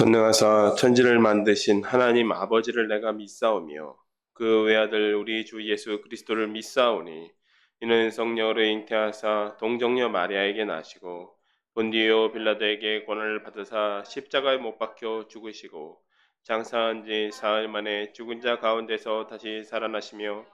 전능하사 천지를 만드신 하나님 아버지를 내가 믿사오며 그 외아들 우리 주 예수 그리스도를 믿사오니 이는 성령으로 잉태하사 동정녀 마리아에게 나시고 본디오 빌라도에게 권한을 받으사 십자가에 못 박혀 죽으시고 장사한 지 사흘 만에 죽은 자 가운데서 다시 살아나시며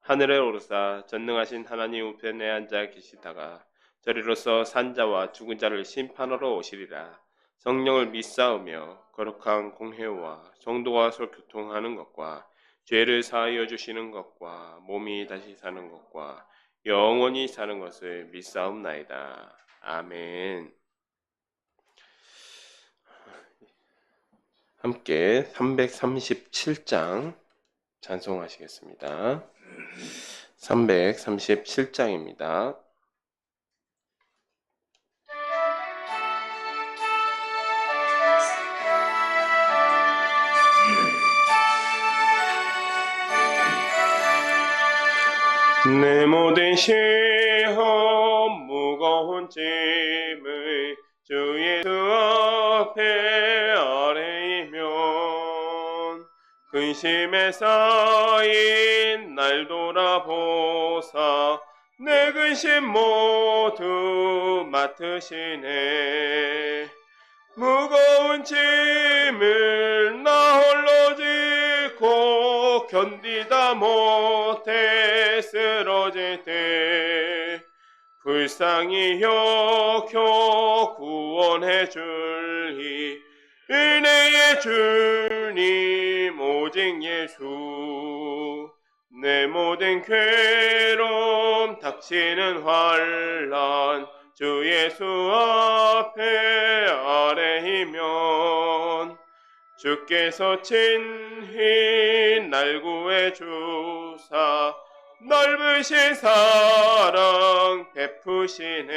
하늘에 오르사 전능하신 하나님 우편에 앉아 계시다가 저리로서 산자와 죽은 자를 심판하러 오시리라. 성령을 믿사오며 거룩한 공회와 성도와 교통하는 것과 죄를 사하여 주시는 것과 몸이 다시 사는 것과 영원히 사는 것을 믿사옵나이다. 아멘. 함께 337장 찬송하시겠습니다. 337장입니다. 내 모든 시험 무거운 짐을 주 예수 앞에 아뢰이면 근심에 쌓인 날 돌아보사 내 근심 모두 맡으시네. 무거운 짐을 나 홀로 짚고 견디다 못해 쓰러질 때 불쌍히 여겨 구원해 줄이 은혜의 주님 오직 예수. 내 모든 괴로움 닥치는 환난 주 예수 앞에 아뢰이면 주께서 친히 날 구해 주사 넓으신 사랑 베푸시네.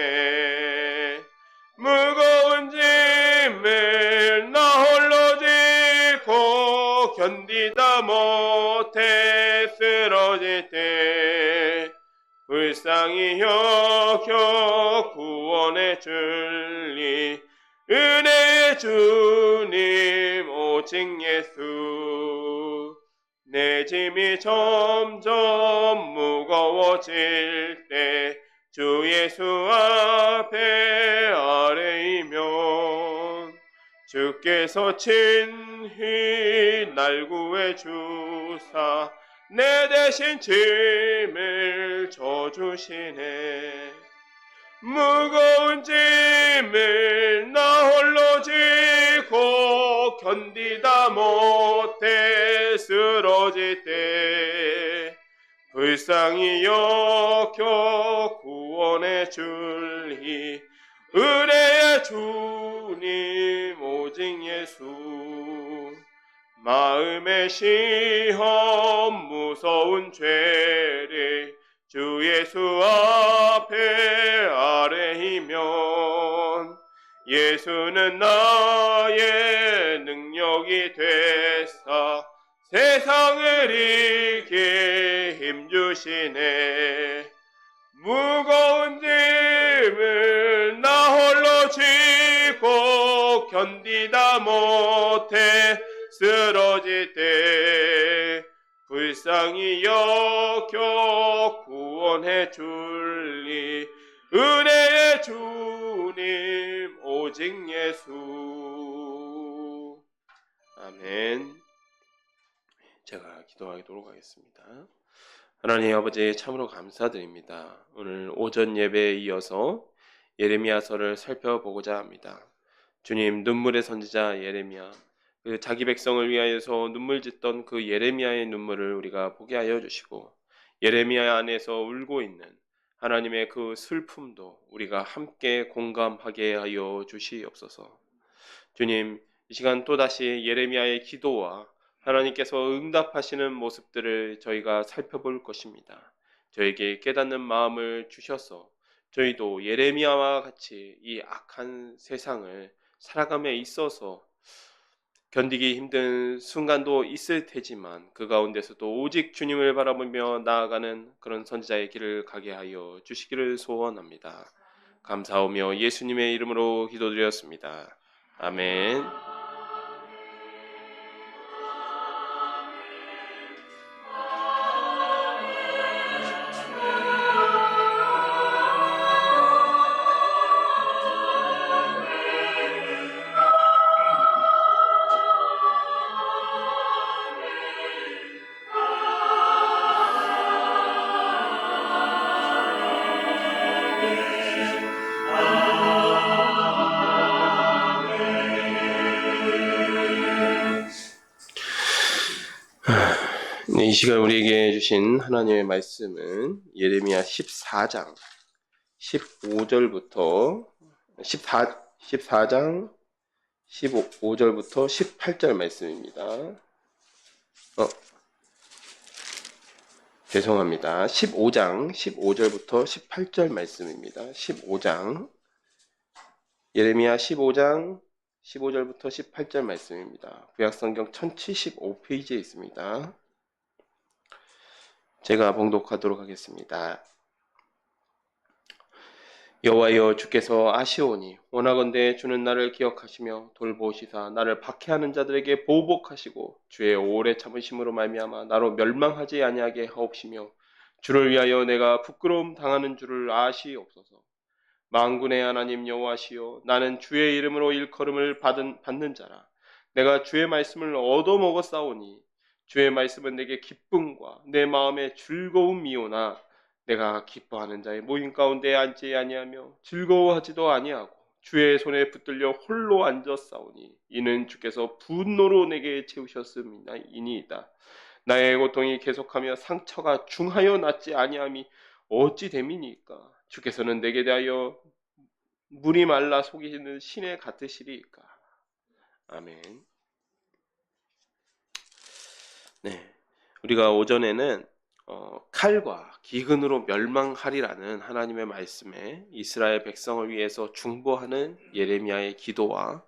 무거운 짐을 나 홀로 짚고 견디다 못해 쓰러질 때 불쌍히 여겨 구원해 줄리 은혜의 주님 오직 예수. 내 짐이 점점 무거워질 때 주 예수 앞에 아뢰이면 주께서 친히 날 구해 주사 내 대신 짐을 져주시네. 무거운 짐을 나 홀로 지고 견디다 못해 쓰러질 때 불쌍히 여겨 구원해 줄이 은혜의 주님 오직 예수. 마음의 시험 무서운 죄를 주 예수 앞에 아뢰이면 예수는 나의 능력이 되사 세상을 이기게 힘주시네. 무거운 짐을 나 홀로 지고 견디다 못해 쓰러질 때 불쌍히 여겨 구원해 줄리 은혜의 주님 오직 예수. 아멘. 제가 기도하도록 하겠습니다. 하나님 아버지 참으로 감사드립니다. 오늘 오전 예배에 이어서 예레미야서를 살펴보고자 합니다. 주님, 눈물의 선지자 예레미야, 그 자기 백성을 위하여서 눈물 짓던 그 예레미야의 눈물을 우리가 보게 하여 주시고 예레미야 안에서 울고 있는 하나님의 그 슬픔도 우리가 함께 공감하게 하여 주시옵소서. 주님, 이 시간 또다시 예레미야의 기도와 하나님께서 응답하시는 모습들을 저희가 살펴볼 것입니다. 저에게 깨닫는 마음을 주셔서 저희도 예레미야와 같이 이 악한 세상을 살아감에 있어서 견디기 힘든 순간도 있을 테지만 그 가운데서도 오직 주님을 바라보며 나아가는 그런 선지자의 길을 가게 하여 주시기를 소원합니다. 감사하며 예수님의 이름으로 기도드렸습니다. 아멘. 이 시간 우리에게 주신 하나님의 말씀은 예레미야 14장 15절부터 14장 15절부터 18절 말씀입니다. 죄송합니다. 15장 15절부터 18절 말씀입니다. 15장 예레미야 15장 15절부터 18절 말씀입니다. 구약성경 1075페이지에 있습니다. 제가 봉독하도록 하겠습니다. 여호와여, 주께서 아시오니 원하건대 주는 나를 기억하시며 돌보시사 나를 박해하는 자들에게 보복하시고 주의 오래 참으심으로 말미암아 나로 멸망하지 아니하게 하옵시며 주를 위하여 내가 부끄러움 당하는 줄을 아시옵소서. 만군의 하나님 여호와시여, 나는 주의 이름으로 일컬음을 받는 자라. 내가 주의 말씀을 얻어먹었사오니 주의 말씀은 내게 기쁨과 내 마음의 즐거움이오나 내가 기뻐하는 자의 모임 가운데 앉지 아니하며 즐거워하지도 아니하고 주의 손에 붙들려 홀로 앉았사오니 이는 주께서 분노로 내게 채우셨음이니이다. 나의 고통이 계속하며 상처가 중하여 낫지 아니함이 어찌 됨이니까? 주께서는 내게 대하여 물이 말라 속이는 신에 같으시리이까? 아멘. 네, 우리가 오전에는 칼과 기근으로 멸망하리라는 하나님의 말씀에 이스라엘 백성을 위해서 중보하는 예레미야의 기도와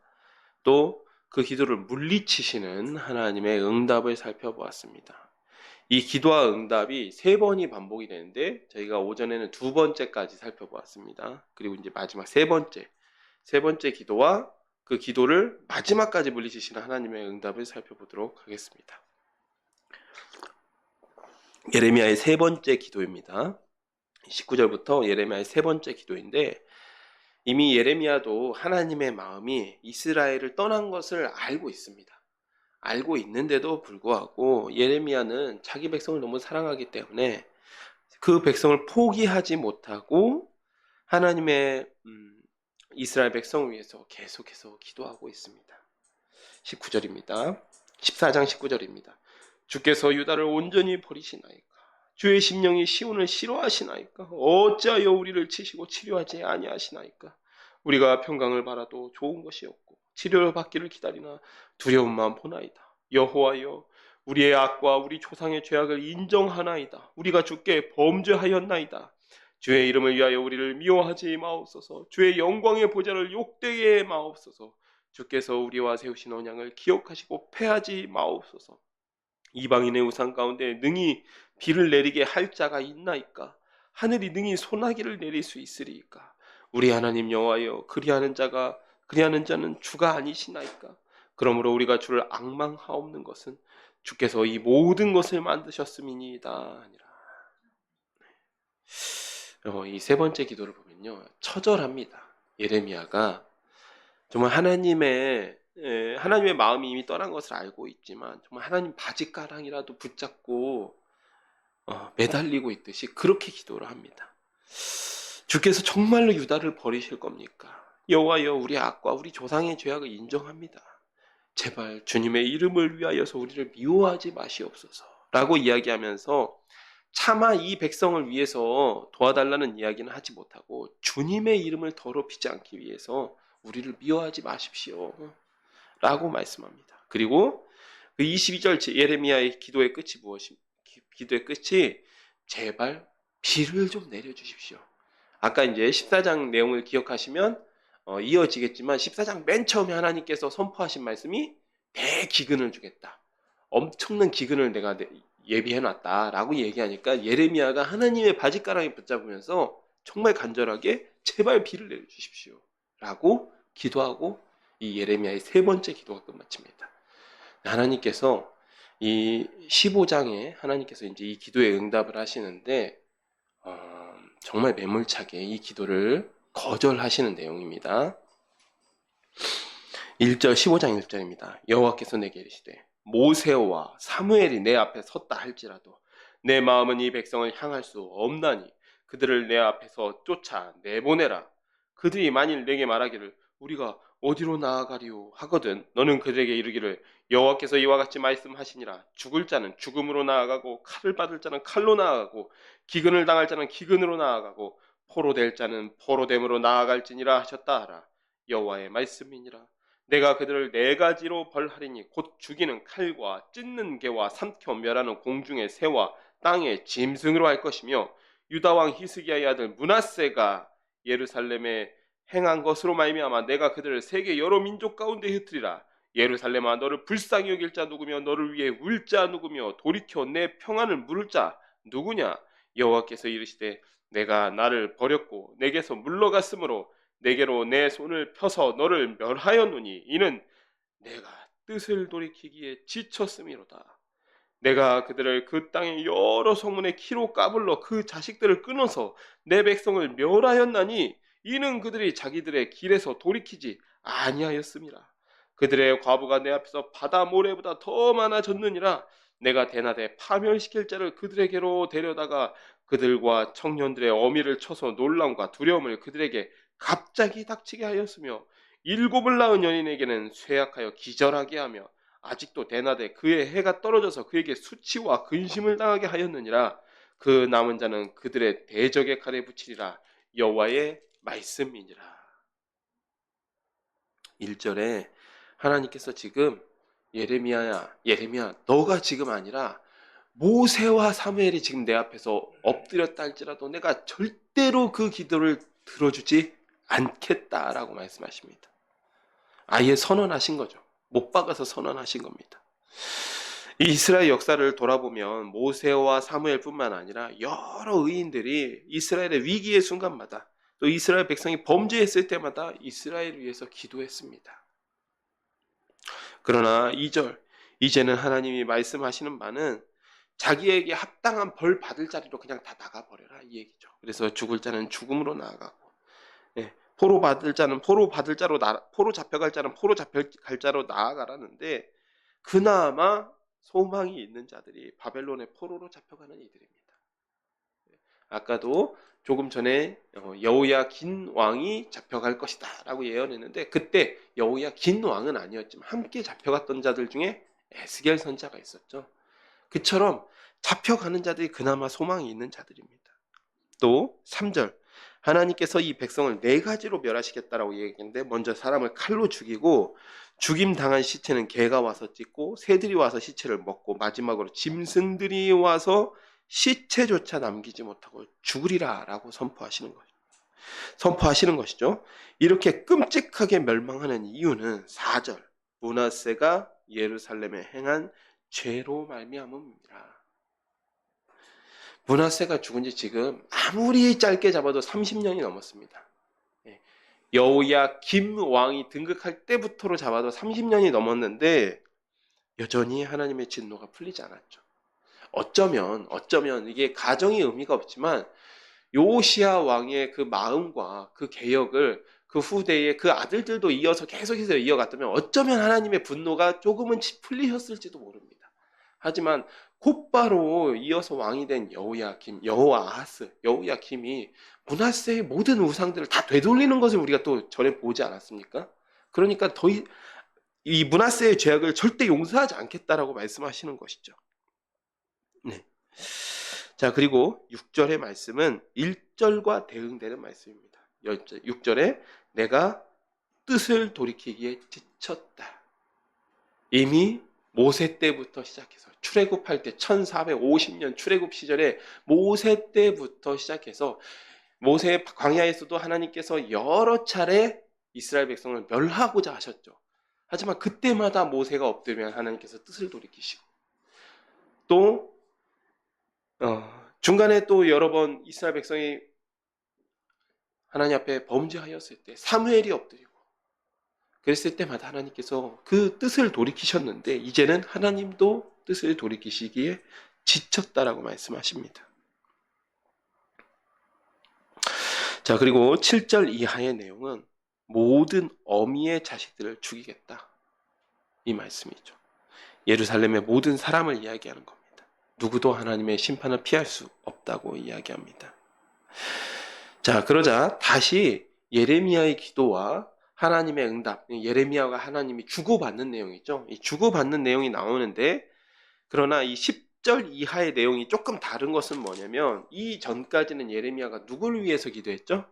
또 그 기도를 물리치시는 하나님의 응답을 살펴보았습니다. 이 기도와 응답이 3번이 반복이 되는데 저희가 오전에는 2번째까지 살펴보았습니다. 그리고 이제 마지막 세 번째 기도와 그 기도를 마지막까지 물리치시는 하나님의 응답을 살펴보도록 하겠습니다. 예레미야의 3번째 기도입니다. 19절부터 예레미야의 3번째 기도인데 이미 예레미야도 하나님의 마음이 이스라엘을 떠난 것을 알고 있습니다. 알고 있는데도 불구하고 예레미야는 자기 백성을 너무 사랑하기 때문에 그 백성을 포기하지 못하고 하나님의 이스라엘 백성을 위해서 계속해서 기도하고 있습니다. 19절입니다. 14장 19절입니다. 주께서 유다를 온전히 버리시나이까? 주의 심령이 시온을 싫어하시나이까? 어찌하여 우리를 치시고 치료하지 아니하시나이까? 우리가 평강을 바라도 좋은 것이 없고 치료를 받기를 기다리나 두려움만 보나이다. 여호와여, 우리의 악과 우리 조상의 죄악을 인정하나이다. 우리가 주께 범죄하였나이다. 주의 이름을 위하여 우리를 미워하지 마옵소서. 주의 영광의 보좌를 욕되게 마옵소서. 주께서 우리와 세우신 언약을 기억하시고 패하지 마옵소서. 이방인의 우상 가운데 능히 비를 내리게 할 자가 있나이까? 하늘이 능히 소나기를 내릴 수 있으리이까? 우리 하나님 여호와여, 그리하는 자는 주가 아니시나이까? 그러므로 우리가 주를 앙망하옵는 것은 주께서 이 모든 것을 만드셨음이니이다. 이 3번째 기도를 보면요, 처절합니다. 예레미야가 정말 하나님의 마음이 이미 떠난 것을 알고 있지만 정말 하나님 바짓가랑이라도 붙잡고 매달리고 있듯이 그렇게 기도를 합니다. 주께서 정말로 유다를 버리실 겁니까? 여호와여, 우리 악과 우리 조상의 죄악을 인정합니다. 제발 주님의 이름을 위하여서 우리를 미워하지 마시옵소서 라고 이야기하면서 차마 이 백성을 위해서 도와달라는 이야기는 하지 못하고 주님의 이름을 더럽히지 않기 위해서 우리를 미워하지 마십시오 라고 말씀합니다. 그리고 그 22절 예레미야의 기도의 끝이 기도의 끝이 제발 비를 좀 내려주십시오. 아까 이제 14장 내용을 기억하시면 이어지겠지만 14장 맨 처음에 하나님께서 선포하신 말씀이 대기근을 주겠다. 엄청난 기근을 내가 예비해놨다 라고 얘기하니까 예레미야가 하나님의 바짓가랑이 붙잡으면서 정말 간절하게 제발 비를 내려주십시오 라고 기도하고 이 예레미야의 3번째 기도가 끝마칩니다. 하나님께서 이 15장에 하나님께서 이제 이 기도에 응답을 하시는데 정말 매몰차게 이 기도를 거절하시는 내용입니다. 15장 1절입니다. 여호와께서 내게 이르시되 모세와 사무엘이 내 앞에 섰다 할지라도 내 마음은 이 백성을 향할 수 없나니 그들을 내 앞에서 쫓아 내보내라. 그들이 만일 내게 말하기를 우리가 어디로 나아가리오 하거든 너는 그들에게 이르기를 여호와께서 이와 같이 말씀하시니라. 죽을 자는 죽음으로 나아가고 칼을 받을 자는 칼로 나아가고 기근을 당할 자는 기근으로 나아가고 포로될 자는 포로됨으로 나아갈지니라 하셨다 하라. 여호와의 말씀이니라. 내가 그들을 네 가지로 벌하리니 곧 죽이는 칼과 찢는 개와 삼켜 멸하는 공중의 새와 땅의 짐승으로 할 것이며 유다 왕 히스기야의 아들 므낫세가 예루살렘에 행한 것으로 말미암아 내가 그들을 세계 여러 민족 가운데 흩으리라. 예루살렘아 너를 불쌍히 여길 자 누구며 너를 위해 울 자 누구며 돌이켜 내 평안을 물을 자 누구냐. 여호와께서 이르시되 내가 나를 버렸고 내게서 물러갔으므로 내게로 내 손을 펴서 너를 멸하였노니 이는 내가 뜻을 돌이키기에 지쳤음이로다. 내가 그들을 그 땅의 여러 성문의 키로 까불러 그 자식들을 끊어서 내 백성을 멸하였나니 이는 그들이 자기들의 길에서 돌이키지 아니하였음이라. 그들의 과부가 내 앞에서 바다 모래보다 더 많아졌느니라. 내가 대낮에 파멸시킬 자를 그들에게로 데려다가 그들과 청년들의 어미를 쳐서 놀람과 두려움을 그들에게 갑자기 닥치게 하였으며 일곱을 낳은 여인에게는 쇠약하여 기절하게 하며 아직도 대낮에 그의 해가 떨어져서 그에게 수치와 근심을 당하게 하였느니라. 그 남은 자는 그들의 대적의 칼에 붙이리라. 여호와의 말씀이니라. 1절에 하나님께서 지금 예레미야야 너가 지금 아니라 모세와 사무엘이 지금 내 앞에서 엎드렸다 할지라도 내가 절대로 그 기도를 들어주지 않겠다라고 말씀하십니다. 아예 선언하신 거죠. 못 박아서 선언하신 겁니다. 이 이스라엘 역사를 돌아보면 모세와 사무엘뿐만 아니라 여러 의인들이 이스라엘의 위기의 순간마다 또 이스라엘 백성이 범죄했을 때마다 이스라엘을 위해서 기도했습니다. 그러나 2절 이제는 하나님이 말씀하시는 바는 자기에게 합당한 벌 받을 자리로 그냥 다 나가버려라 이 얘기죠. 그래서 죽을 자는 죽음으로 나아가고 포로 받을 자는 포로 잡혀갈 자는 포로 잡혀갈 자로 나아가라는데 그나마 소망이 있는 자들이 바벨론의 포로로 잡혀가는 이들입니다. 아까도 조금 전에 여호야긴 왕이 잡혀갈 것이다 라고 예언했는데 그때 여호야긴 왕은 아니었지만 함께 잡혀갔던 자들 중에 에스겔 선지자가 있었죠. 그처럼 잡혀가는 자들이 그나마 소망이 있는 자들입니다. 또 3절 하나님께서 이 백성을 네 가지로 멸하시겠다라고 얘기했는데 먼저 사람을 칼로 죽이고 죽임 당한 시체는 개가 와서 찢고 새들이 와서 시체를 먹고 마지막으로 짐승들이 와서 시체조차 남기지 못하고 죽으리라 라고 선포하시는 것이죠. 이렇게 끔찍하게 멸망하는 이유는 4절 므낫세가 예루살렘에 행한 죄로 말미암음이라. 므낫세가 죽은 지 지금 아무리 짧게 잡아도 30년이 넘었습니다. 여호야김 왕이 등극할 때부터로 잡아도 30년이 넘었는데 여전히 하나님의 진노가 풀리지 않았죠. 어쩌면 이게 가정의 의미가 없지만 요시야 왕의 그 마음과 그 개혁을 그 후대에 그 아들들도 이어서 계속해서 이어갔다면 어쩌면 하나님의 분노가 조금은 풀리셨을지도 모릅니다. 하지만 곧바로 이어서 왕이 된 여호야김이 므낫세의 모든 우상들을 다 되돌리는 것을 우리가 또 전에 보지 않았습니까? 그러니까 이 므낫세의 죄악을 절대 용서하지 않겠다라고 말씀하시는 것이죠. 네. 자, 그리고 6절의 말씀은 1절과 대응되는 말씀입니다. 6절에 내가 뜻을 돌이키기에 지쳤다. 이미 모세 때부터 시작해서 출애굽할 때 1450년 출애굽 시절에 모세 때부터 시작해서 모세 광야에서도 하나님께서 여러 차례 이스라엘 백성을 멸하고자 하셨죠. 하지만 그때마다 모세가 엎드리면 하나님께서 뜻을 돌이키시고 또 중간에 또 여러 번 이스라엘 백성이 하나님 앞에 범죄하였을 때 사무엘이 엎드리고 그랬을 때마다 하나님께서 그 뜻을 돌이키셨는데 이제는 하나님도 뜻을 돌이키시기에 지쳤다라고 말씀하십니다. 자, 그리고 7절 이하의 내용은 모든 어미의 자식들을 죽이겠다 이 말씀이죠. 예루살렘의 모든 사람을 이야기하는 겁니다. 누구도 하나님의 심판을 피할 수 없다고 이야기합니다. 자, 그러자 다시 예레미야의 기도와 하나님의 응답, 예레미야가 하나님이 주고받는 내용이죠. 이 주고받는 내용이 나오는데, 그러나 이 10절 이하의 내용이 조금 다른 것은 뭐냐면, 이 전까지는 예레미야가 누구를 위해서 기도했죠?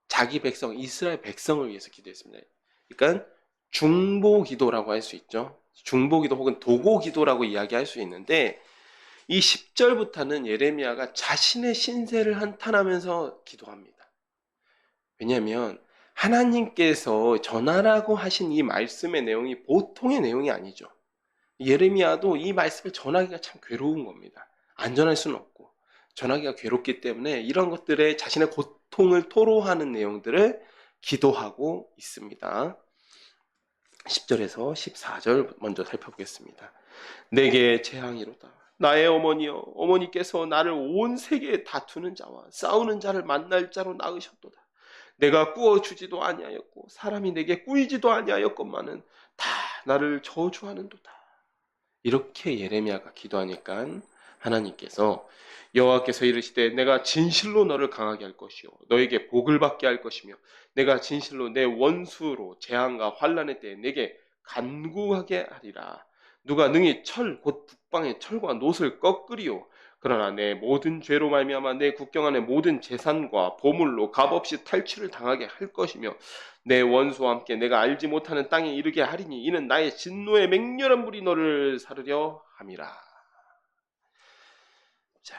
자기 백성, 이스라엘 백성을 위해서 기도했습니다. 그러니까 중보 기도라고 할 수 있죠. 중보 기도 혹은 도고 기도라고 이야기할 수 있는데, 이 10절부터는 예레미야가 자신의 신세를 한탄하면서 기도합니다. 왜냐하면 하나님께서 전하라고 하신 이 말씀의 내용이 보통의 내용이 아니죠. 예레미야도 이 말씀을 전하기가 참 괴로운 겁니다. 안 전할 수는 없고 전하기가 괴롭기 때문에 이런 것들에 자신의 고통을 토로하는 내용들을 기도하고 있습니다. 10절에서 14절 먼저 살펴보겠습니다. 내게 재앙이로다. 나의 어머니여, 어머니께서 나를 온 세계에 다투는 자와 싸우는 자를 만날 자로 낳으셨도다. 내가 꾸어주지도 아니하였고 사람이 내게 꾸이지도 아니하였건만은 다 나를 저주하는도다. 이렇게 예레미야가 기도하니까 하나님께서 여호와께서 이르시되 내가 진실로 너를 강하게 할 것이요 너에게 복을 받게 할 것이며 내가 진실로 내 원수로 재앙과 환난의 때에 내게 간구하게 하리라. 누가 능히 철 곧 북방의 철과 놋을 꺾으리요 그러나 내 모든 죄로 말미암아 내 국경 안의 모든 재산과 보물로 값없이 탈취를 당하게 할 것이며 내 원수와 함께 내가 알지 못하는 땅에 이르게 하리니 이는 나의 진노의 맹렬한 불이 너를 사르려 함이라. 자,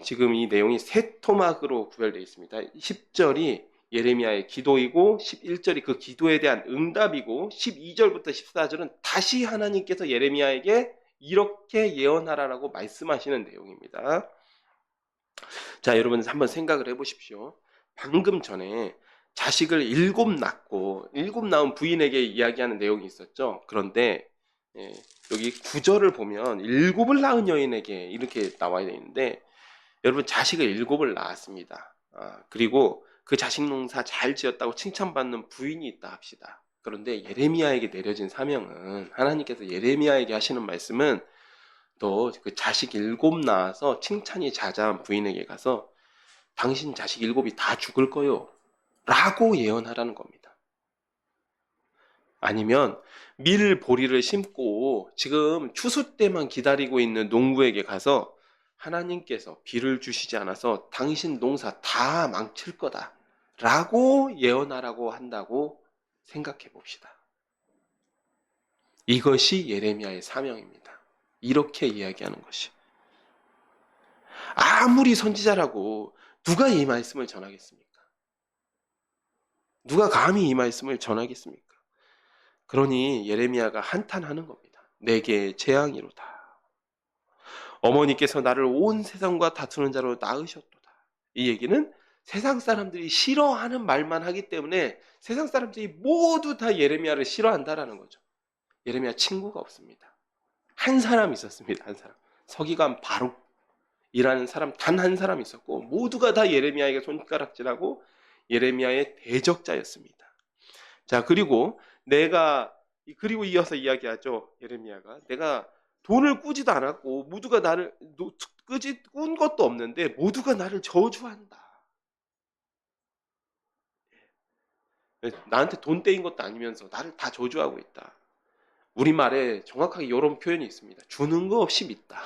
지금 이 내용이 세 토막으로 구별되어 있습니다. 10절이 예레미야의 기도이고 11절이 그 기도에 대한 응답이고 12절부터 14절은 다시 하나님께서 예레미야에게 이렇게 예언하라라고 말씀하시는 내용입니다. 자, 여러분 한번 생각을 해보십시오. 방금 전에 자식을 7 낳고 7 낳은 부인에게 이야기하는 내용이 있었죠. 그런데 여기 9절을 보면 7을 낳은 여인에게 이렇게 나와 있는데 여러분 자식을 7을 낳았습니다. 그리고 그 자식 농사 잘 지었다고 칭찬받는 부인이 있다 합시다. 그런데 예레미야에게 내려진 사명은 하나님께서 예레미야에게 하시는 말씀은 너 그 자식 7 낳아서 칭찬이 자자한 부인에게 가서 당신 자식 7이 다 죽을 거요 라고 예언하라는 겁니다. 아니면 밀 보리를 심고 지금 추수 때만 기다리고 있는 농부에게 가서 하나님께서 비를 주시지 않아서 당신 농사 다 망칠 거다 라고 예언하라고 한다고 생각해 봅시다. 이것이 예레미야의 사명입니다. 이렇게 이야기하는 것이. 아무리 선지자라고 누가 이 말씀을 전하겠습니까? 누가 감히 이 말씀을 전하겠습니까? 그러니 예레미야가 한탄하는 겁니다. 내게 재앙이로다. 어머니께서 나를 온 세상과 다투는 자로 낳으셨도다. 이 얘기는 세상 사람들이 싫어하는 말만 하기 때문에 세상 사람들이 모두 다 예레미야를 싫어한다라는 거죠. 예레미야 친구가 없습니다. 한 사람 있었습니다. 한 사람. 서기관 바룩이라는 사람 단 한 사람 있었고 모두가 다 예레미야에게 손가락질하고 예레미야의 대적자였습니다. 자, 그리고 이어서 이야기하죠. 예레미야가 내가 돈을 꾸지도 않았고 모두가 나를 꾼 것도 없는데 모두가 나를 저주한다. 나한테 돈 떼인 것도 아니면서 나를 다 저주하고 있다. 우리말에 정확하게 이런 표현이 있습니다. 주는 거 없이 믿다.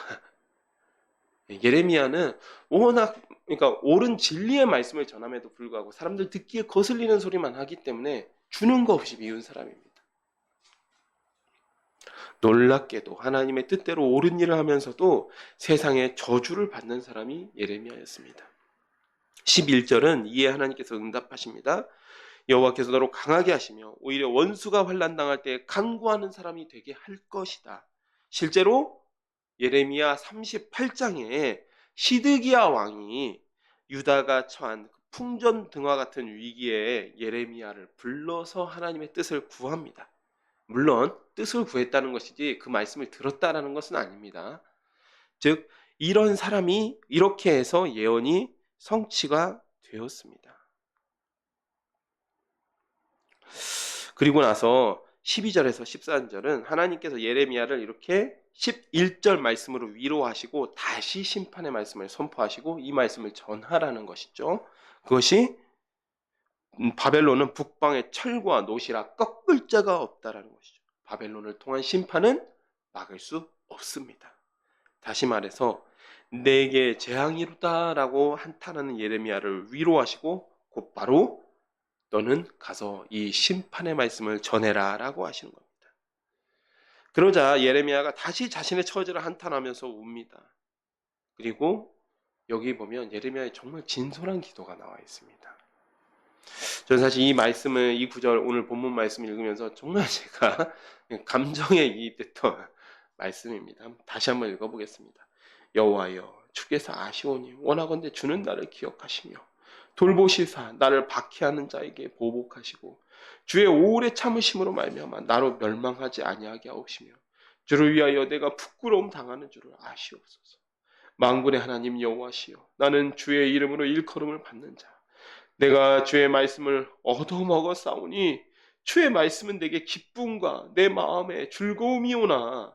예레미야는 그러니까 옳은 진리의 말씀을 전함에도 불구하고 사람들 듣기에 거슬리는 소리만 하기 때문에 주는 거 없이 미운 사람입니다. 놀랍게도 하나님의 뜻대로 옳은 일을 하면서도 세상에 저주를 받는 사람이 예레미야였습니다. 11절은 이에 하나님께서 응답하십니다. 여호와께서 너로 강하게 하시며 오히려 원수가 환난당할 때 간구하는 사람이 되게 할 것이다. 실제로 예레미야 38장에 시드기야 왕이 유다가 처한 풍전등화 같은 위기에 예레미야를 불러서 하나님의 뜻을 구합니다. 물론 뜻을 구했다는 것이지 그 말씀을 들었다라는 것은 아닙니다. 즉 이런 사람이 이렇게 해서 예언이 성취가 되었습니다. 그리고 나서 12절에서 14절은 하나님께서 예레미야를 이렇게 11절 말씀으로 위로하시고 다시 심판의 말씀을 선포하시고 이 말씀을 전하라는 것이죠. 그것이 바벨론은 북방의 철과 노시라 꺾을 자가 없다라는 것이죠. 바벨론을 통한 심판은 막을 수 없습니다. 다시 말해서 내게 재앙이 이루다라고 한탄하는 예레미야를 위로하시고 곧바로 너는 가서 이 심판의 말씀을 전해라라고 하시는 겁니다. 그러자 예레미야가 다시 자신의 처지를 한탄하면서 웁니다. 그리고 여기 보면 예레미야의 정말 진솔한 기도가 나와 있습니다. 저는 사실 이 말씀을, 이 구절, 오늘 본문 말씀을 읽으면서 정말 제가 감정에 이입됐던 말씀입니다. 다시 한번 읽어보겠습니다. 여호와여, 주께서 아시오니 원하건대 주는 나를 기억하시며 돌보시사 나를 박해하는 자에게 보복하시고 주의 오래 참으심으로 말미암아 나로 멸망하지 아니하게 하옵시며 주를 위하여 내가 부끄러움 당하는 줄을 아시옵소서. 만군의 하나님 여호와시여, 나는 주의 이름으로 일컬음을 받는 자, 내가 주의 말씀을 얻어먹어 싸우니 주의 말씀은 내게 기쁨과 내 마음에 즐거움이오나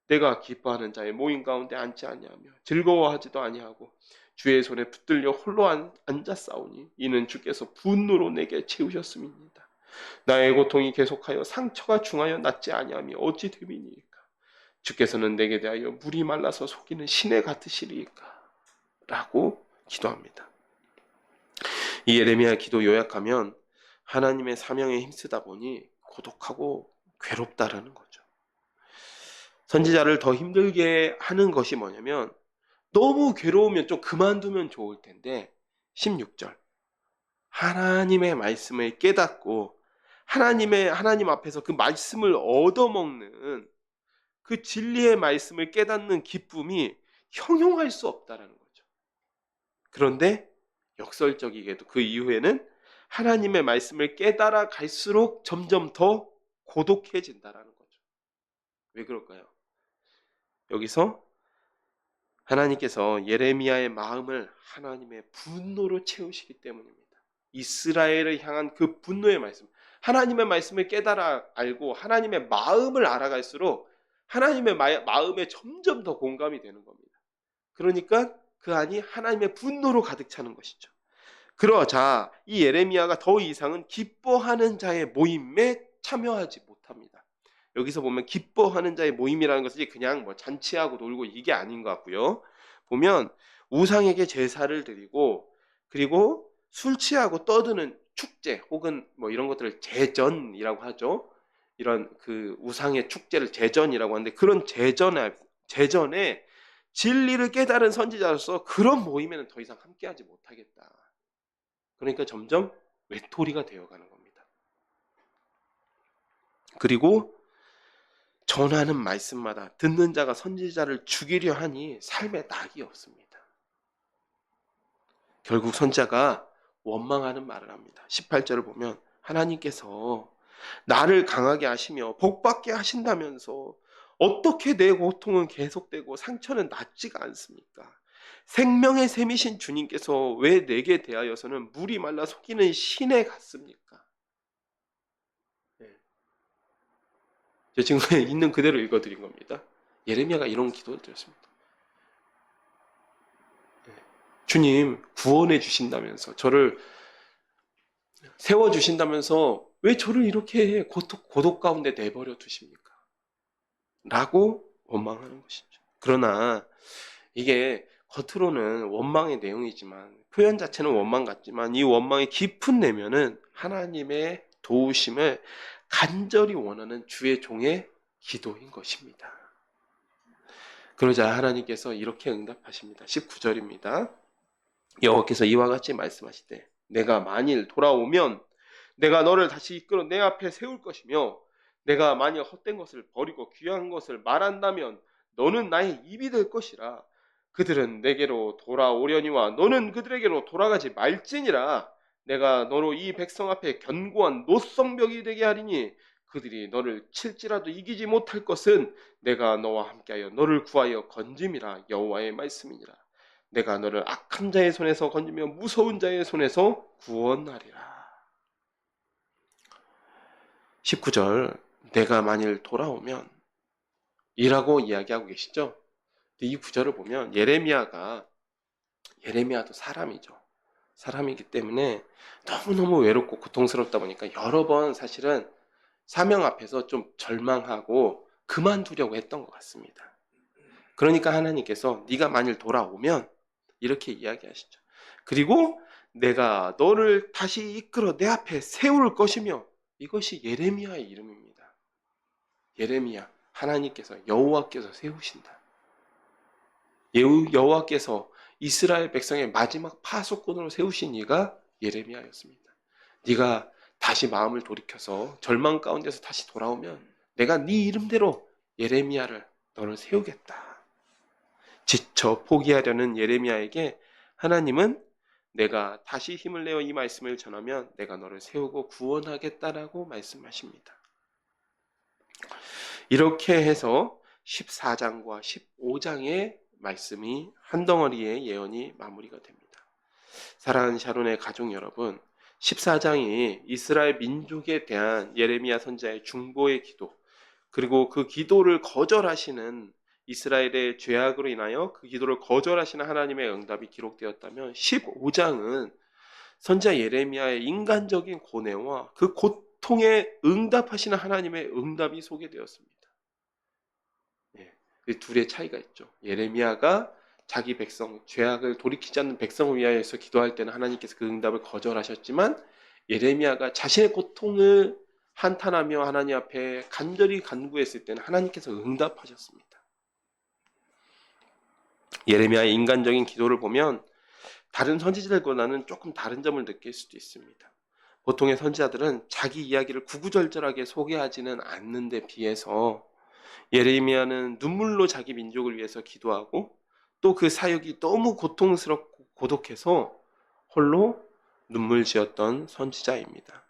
내가 기뻐하는 자의 모임 가운데 앉지 아니하며 즐거워하지도 아니하고 주의 손에 붙들려 홀로 앉아 싸우니 이는 주께서 분노로 내게 채우셨음이니이다. 나의 고통이 계속하여 상처가 중하여 낫지 아니하며 어찌 됨이니까. 주께서는 내게 대하여 물이 말라서 속이는 시내 같으시리이까 라고 기도합니다. 이 예레미야 기도 요약하면 하나님의 사명에 힘쓰다 보니 고독하고 괴롭다라는 거죠. 선지자를 더 힘들게 하는 것이 뭐냐면 너무 괴로우면 좀 그만두면 좋을 텐데 16절 하나님의 말씀을 깨닫고 하나님 앞에서 그 말씀을 얻어먹는 그 진리의 말씀을 깨닫는 기쁨이 형용할 수 없다라는 거죠. 그런데 역설적이게도 그 이후에는 하나님의 말씀을 깨달아 갈수록 점점 더 고독해진다라는 거죠. 왜 그럴까요? 여기서 하나님께서 예레미야의 마음을 하나님의 분노로 채우시기 때문입니다. 이스라엘을 향한 그 분노의 말씀, 하나님의 말씀을 깨달아 알고 하나님의 마음을 알아갈수록 하나님의 마음에 점점 더 공감이 되는 겁니다. 그러니까 그 안이 하나님의 분노로 가득 차는 것이죠. 그러자 이 예레미야가 더 이상은 기뻐하는 자의 모임에 참여하지 못합니다. 여기서 보면 기뻐하는 자의 모임이라는 것이 그냥 뭐 잔치하고 놀고 이게 아닌 것 같고요. 보면 우상에게 제사를 드리고 그리고 술 취하고 떠드는 축제 혹은 뭐 이런 것들을 제전이라고 하죠. 이런 그 우상의 축제를 제전이라고 하는데 그런 제전에 진리를 깨달은 선지자로서 그런 모임에는 더 이상 함께하지 못하겠다. 그러니까 점점 외톨이가 되어가는 겁니다. 그리고 전하는 말씀마다 듣는 자가 선지자를 죽이려 하니 삶에 낙이 없습니다. 결국 선지자가 원망하는 말을 합니다. 18절을 보면 하나님께서 나를 강하게 하시며 복받게 하신다면서 어떻게 내 고통은 계속되고 상처는 낫지가 않습니까? 생명의 샘이신 주님께서 왜 내게 대하여서는 물이 말라 속이는 시내 같습니까? 제 지금 있는 그대로 읽어드린 겁니다. 예레미야가 이런 기도를 드렸습니다. 주님 구원해 주신다면서 저를 세워주신다면서 왜 저를 이렇게 고독 가운데 내버려 두십니까? 라고 원망하는 것이죠. 그러나 이게 겉으로는 원망의 내용이지만 표현 자체는 원망 같지만 이 원망의 깊은 내면은 하나님의 도우심을 간절히 원하는 주의 종의 기도인 것입니다. 그러자 하나님께서 이렇게 응답하십니다. 19절입니다. 여호와께서 이와 같이 말씀하시되 내가 만일 돌아오면 내가 너를 다시 이끌어 내 앞에 세울 것이며 내가 만일 헛된 것을 버리고 귀한 것을 말한다면 너는 나의 입이 될 것이라. 그들은 내게로 돌아오려니와 너는 그들에게로 돌아가지 말지니라. 내가 너로 이 백성 앞에 견고한 노성벽이 되게 하리니 그들이 너를 칠지라도 이기지 못할 것은 내가 너와 함께하여 너를 구하여 건짐이라. 여호와의 말씀이니라. 내가 너를 악한 자의 손에서 건지며 무서운 자의 손에서 구원하리라. 19절 내가 만일 돌아오면 이라고 이야기하고 계시죠. 이 구절을 보면 예레미야도 사람이죠. 사람이기 때문에 너무너무 외롭고 고통스럽다 보니까 여러 번 사실은 사명 앞에서 좀 절망하고 그만두려고 했던 것 같습니다. 그러니까 하나님께서 네가 만일 돌아오면 이렇게 이야기하시죠. 그리고 내가 너를 다시 이끌어 내 앞에 세울 것이며, 이것이 예레미야의 이름입니다. 예레미야, 하나님께서 여호와께서 세우신다. 여호와께서 이스라엘 백성의 마지막 파수꾼으로 세우신 이가 예레미야였습니다. 네가 다시 마음을 돌이켜서 절망 가운데서 다시 돌아오면 내가 네 이름대로 예레미야를 너를 세우겠다. 지쳐 포기하려는 예레미야에게 하나님은 내가 다시 힘을 내어 이 말씀을 전하면 내가 너를 세우고 구원하겠다라고 말씀하십니다. 이렇게 해서 14장과 15장의 말씀이 한 덩어리의 예언이 마무리가 됩니다. 사랑하는 샤론의 가족 여러분, 14장이 이스라엘 민족에 대한 예레미야 선지자의 중보의 기도, 그리고 그 기도를 거절하시는 이스라엘의 죄악으로 인하여 그 기도를 거절하시는 하나님의 응답이 기록되었다면, 15장은 선지자 예레미야의 인간적인 고뇌와 그 고통에 응답하시는 하나님의 응답이 소개되었습니다. 그 둘의 차이가 있죠. 예레미야가 자기 백성, 죄악을 돌이키지 않는 백성을 위하여서 기도할 때는 하나님께서 그 응답을 거절하셨지만, 예레미야가 자신의 고통을 한탄하며 하나님 앞에 간절히 간구했을 때는 하나님께서 응답하셨습니다. 예레미야의 인간적인 기도를 보면 다른 선지자들보다는 조금 다른 점을 느낄 수도 있습니다. 보통의 선지자들은 자기 이야기를 구구절절하게 소개하지는 않는 데 비해서 예레미야는 눈물로 자기 민족을 위해서 기도하고, 또 그 사역이 너무 고통스럽고 고독해서 홀로 눈물 지었던 선지자입니다.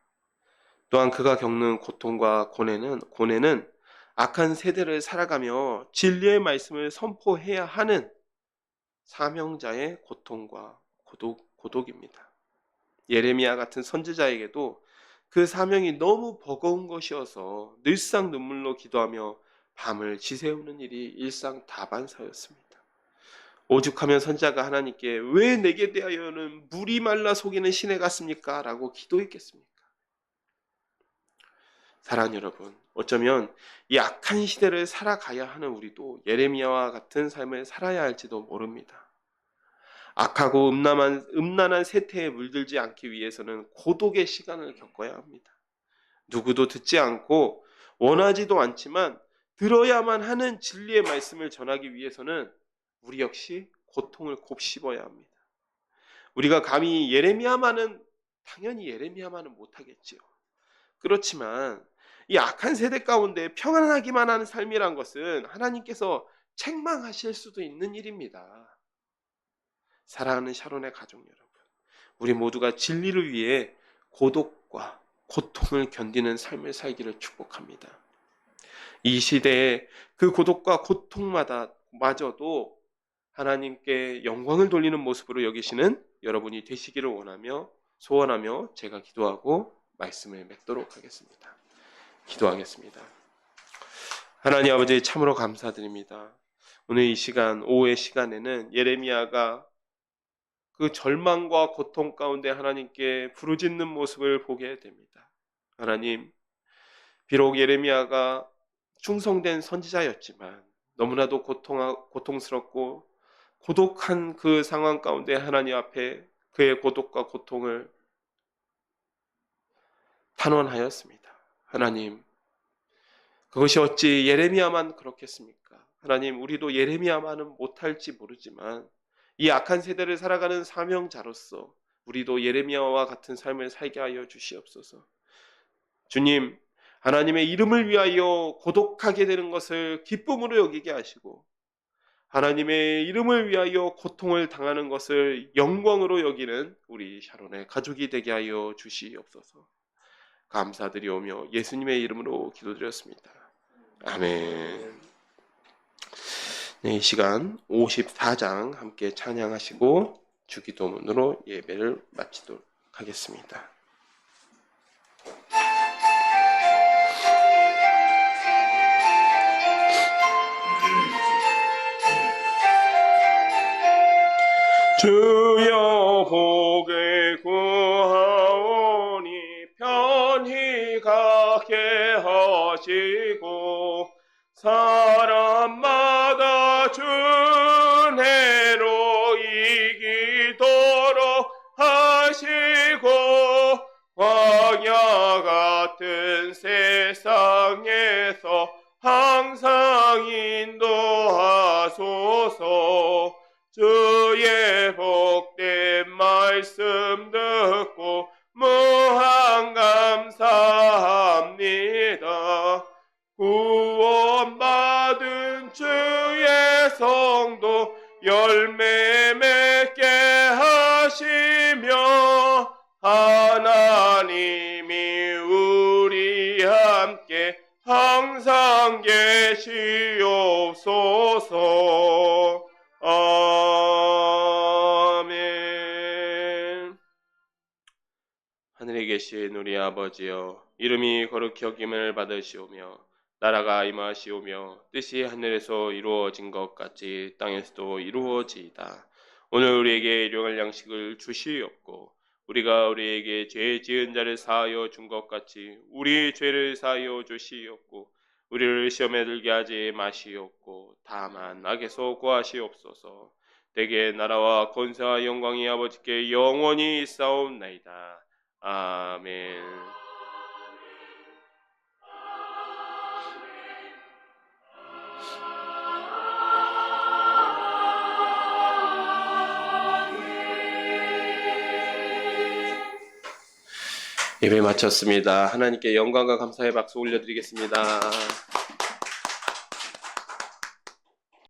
또한 그가 겪는 고통과 고뇌는 악한 세대를 살아가며 진리의 말씀을 선포해야 하는 사명자의 고통과 고독입니다. 예레미야 같은 선지자에게도 그 사명이 너무 버거운 것이어서 늘상 눈물로 기도하며 밤을 지새우는 일이 일상다반사였습니다. 오죽하면 선지자가 하나님께 왜 내게 대하여는 물이 말라 속이는 시내 같습니까? 라고 기도했겠습니까? 사랑하는 여러분, 어쩌면 이 악한 시대를 살아가야 하는 우리도 예레미야와 같은 삶을 살아야 할지도 모릅니다. 악하고 음란한 세태에 물들지 않기 위해서는 고독의 시간을 겪어야 합니다. 누구도 듣지 않고 원하지도 않지만 들어야만 하는 진리의 말씀을 전하기 위해서는 우리 역시 고통을 곱씹어야 합니다. 우리가 감히 당연히 예레미야만은 못하겠지요. 그렇지만 이 악한 세대 가운데 평안하기만 하는 삶이란 것은 하나님께서 책망하실 수도 있는 일입니다. 사랑하는 샤론의 가족 여러분, 우리 모두가 진리를 위해 고독과 고통을 견디는 삶을 살기를 축복합니다. 이 시대에 그 고독과 고통마저도 하나님께 영광을 돌리는 모습으로 여기시는 여러분이 되시기를 소원하며 제가 기도하고 말씀을 맺도록 하겠습니다. 기도하겠습니다. 하나님 아버지, 참으로 감사드립니다. 오늘 이 시간, 오후의 시간에는 예레미야가 그 절망과 고통 가운데 하나님께 부르짖는 모습을 보게 됩니다. 하나님, 비록 예레미야가 충성된 선지자였지만 너무나도 고통스럽고 고독한 그 상황 가운데 하나님 앞에 그의 고독과 고통을 탄원하였습니다. 하나님, 그것이 어찌 예레미야만 그렇겠습니까? 하나님, 우리도 예레미야만은 못할지 모르지만 이 악한 세대를 살아가는 사명자로서 우리도 예레미야와 같은 삶을 살게 하여 주시옵소서. 주님, 하나님의 이름을 위하여 고독하게 되는 것을 기쁨으로 여기게 하시고, 하나님의 이름을 위하여 고통을 당하는 것을 영광으로 여기는 우리 샤론의 가족이 되게 하여 주시옵소서. 감사드리오며 예수님의 이름으로 기도드렸습니다. 아멘. 네, 이 시간 54장 함께 찬양하시고 주기도문으로 예배를 마치도록 하겠습니다. 주여 복을 하시고 사람마다 준혜로 이기도록 하시고 광야 같은 세상에서 항상 인도하소서. 주의 복된 말씀 듣고 무한 감사합니다. 구원받은 주의 성도 열매 맺게 하시며 하나님이 우리 함께 항상 계시옵소서. 아멘. 하늘에 계신 우리 아버지여, 이름이 거룩히 여김을 받으시오며 나라가 임하시오며 뜻이 하늘에서 이루어진 것 같이 땅에서도 이루어지이다. 오늘 우리에게 일용할 양식을 주시옵고 우리가 우리에게 죄 지은 자를 사하여 준 것 같이 우리 죄를 사하여 주시옵고 우리를 시험에 들게 하지 마시옵고 다만 악에서 구하시옵소서. 대개 나라와 권세와 영광이 아버지께 영원히 있사옵나이다. 아멘. 예배 마쳤습니다. 하나님께 영광과 감사의 박수 올려드리겠습니다.